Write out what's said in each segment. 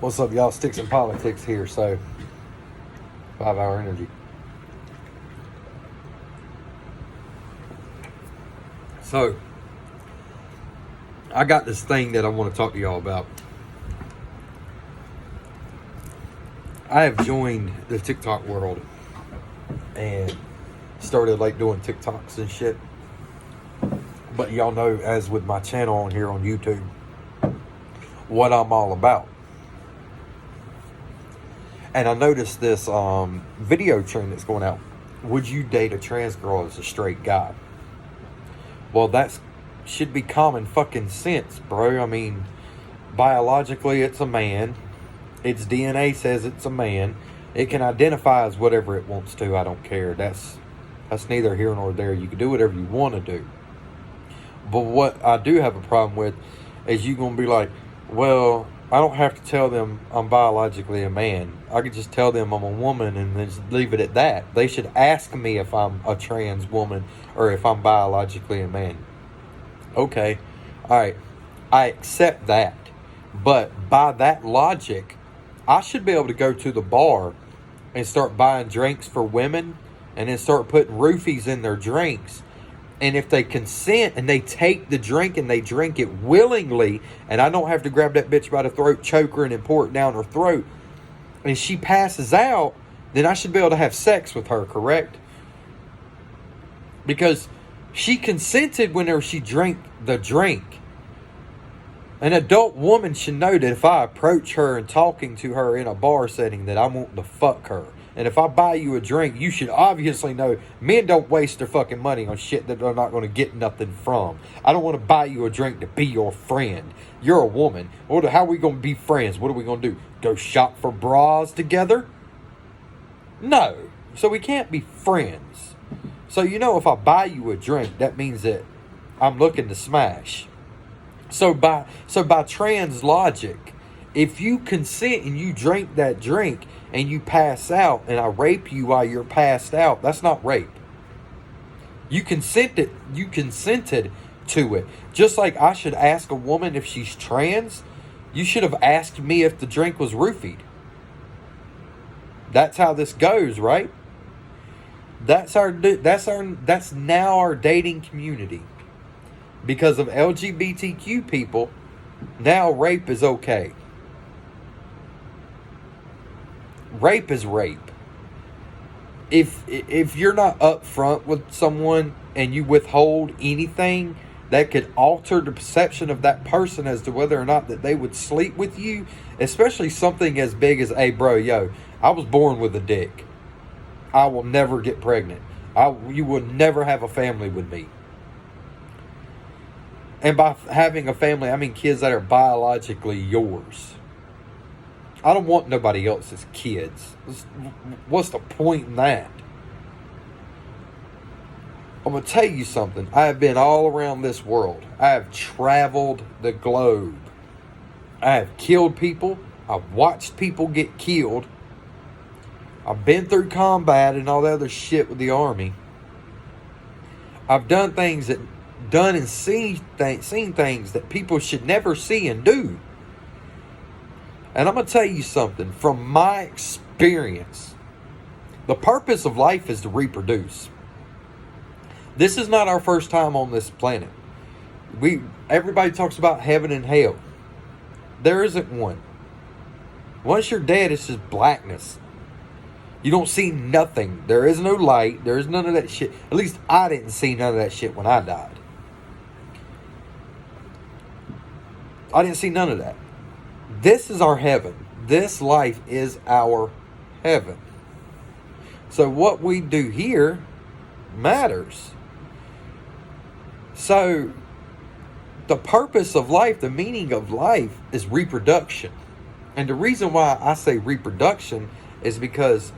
What's up, y'all? Sticks and Politics here. So, 5 hour energy. So, I got this thing that I want to talk to y'all about. I have joined the TikTok world and started like doing TikToks and shit. But y'all know, as with my channel on here on YouTube, what I'm all about. And I noticed this video trend that's going out. Would you date a trans girl as a straight guy? Well, that should be common fucking sense, bro. I mean, biologically, it's a man. Its DNA says it's a man. It can identify as whatever it wants to. I don't care. That's neither here nor there. You can do whatever you want to do. But what I do have a problem with is you going to be like, well, I don't have to tell them I'm biologically a man. I could just tell them I'm a woman and then just leave it at that. They should ask me if I'm a trans woman or if I'm biologically a man. Okay, all right, I accept that. But by that logic, I should be able to go to the bar and start buying drinks for women and then start putting roofies in their drinks. And if they consent and they take the drink and they drink it willingly, and I don't have to grab that bitch by the throat, choke her, and then pour it down her throat, and she passes out, then I should be able to have sex with her, correct? Because she consented whenever she drank the drink. An adult woman should know that if I approach her and talking to her in a bar setting that I want to fuck her. And if I buy you a drink, you should obviously know men don't waste their fucking money on shit that they're not going to get nothing from. I don't want to buy you a drink to be your friend. You're a woman. How are we going to be friends? What are we going to do? Go shop for bras together? No. So we can't be friends. So if I buy you a drink, that means that I'm looking to smash. So by trans logic, if you consent and you drink that drink and you pass out and I rape you while you're passed out, that's not rape. You consented to it. Just like I should ask a woman if she's trans, you should have asked me if the drink was roofied. That's how this goes, right? That's now our dating community. Because of LGBTQ people, now rape is okay. Rape is rape. If you're not upfront with someone and you withhold anything that could alter the perception of that person as to whether or not that they would sleep with you, especially something as big as, hey bro, I was born with a dick. I will never get pregnant. You will never have a family with me. And by having a family, I mean kids that are biologically yours. I don't want nobody else's kids. What's the point in that? I'm going to tell you something. I have been all around this world. I have traveled the globe. I have killed people. I've watched people get killed. I've been through combat and all that other shit with the army. I've done and seen things that people should never see and do. And I'm going to tell you something. From my experience, the purpose of life is to reproduce. This is not our first time on this planet. Everybody talks about heaven and hell. There isn't one. Once you're dead, it's just blackness. You don't see nothing. There is no light. There is none of that shit. At least I didn't see none of that shit when I died. I didn't see none of that. This is our heaven. This life is our heaven. So what we do here matters. So the purpose of life, the meaning of life is reproduction. And the reason why I say reproduction is because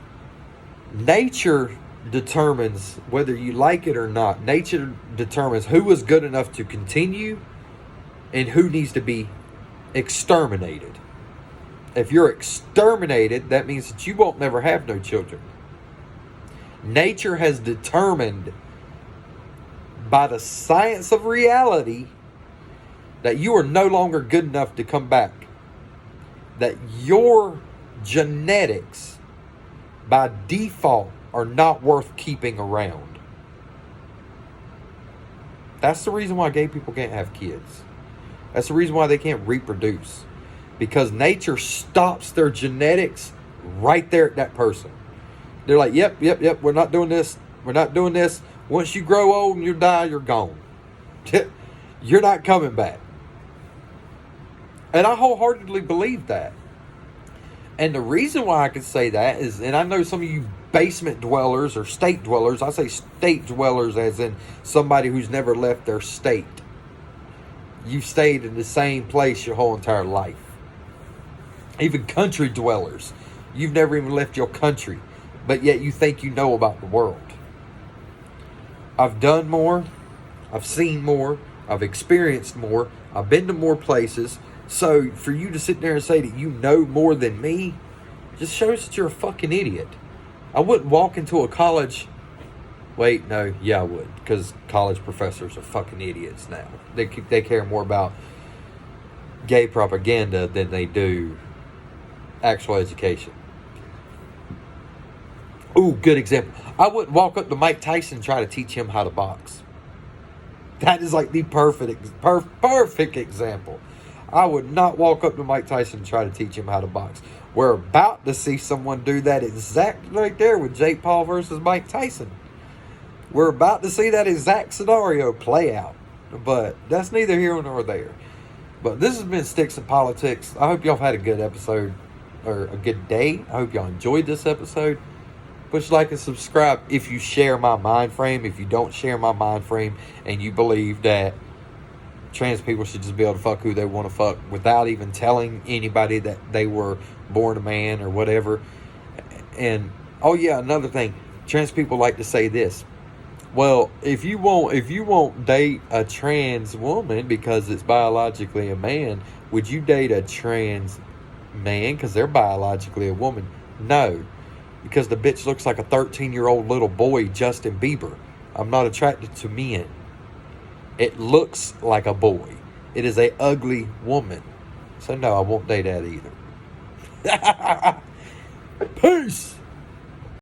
nature determines whether you like it or not. Nature determines who is good enough to continue and who needs to be exterminated. If you're exterminated, that means that you won't never have no children. Nature has determined by the science of reality that you are no longer good enough to come back. that your genetics by default are not worth keeping around. That's the reason why gay people can't have kids. That's the reason why they can't reproduce. Because nature stops their genetics right there at that person. They're like, yep, we're not doing this. We're not doing this. Once you grow old and you die, you're gone. You're not coming back. And I wholeheartedly believe that. And the reason why I can say that is, and I know some of you basement dwellers or state dwellers, I say state dwellers as in somebody who's never left their state. You've stayed in the same place your whole entire life. Even country dwellers. You've never even left your country, but yet you think you know about the world. I've done more. I've seen more. I've experienced more. I've been to more places. So for you to sit there and say that you know more than me just shows that you're a fucking idiot. I wouldn't walk into a college. Wait, no, yeah, I would, because college professors are fucking idiots now. They care more about gay propaganda than they do actual education. Ooh, good example. I wouldn't walk up to Mike Tyson and try to teach him how to box. That is like the perfect example. I would not walk up to Mike Tyson and try to teach him how to box. We're about to see someone do that exact right there with Jake Paul versus Mike Tyson. We're about to see that exact scenario play out. But that's neither here nor there. But this has been Sticks and Politics. I hope y'all have had a good episode, or a good day. I hope y'all enjoyed this episode. Push like and subscribe if you share my mind frame. If you don't share my mind frame and you believe that trans people should just be able to fuck who they want to fuck without even telling anybody that they were born a man or whatever. And, oh yeah, another thing. Trans people like to say this. Well, if you won't date a trans woman because it's biologically a man, would you date a trans man because they're biologically a woman? No, because the bitch looks like a 13-year-old little boy, Justin Bieber. I'm not attracted to men. It looks like a boy. It is a ugly woman. So no, I won't date that either. Peace.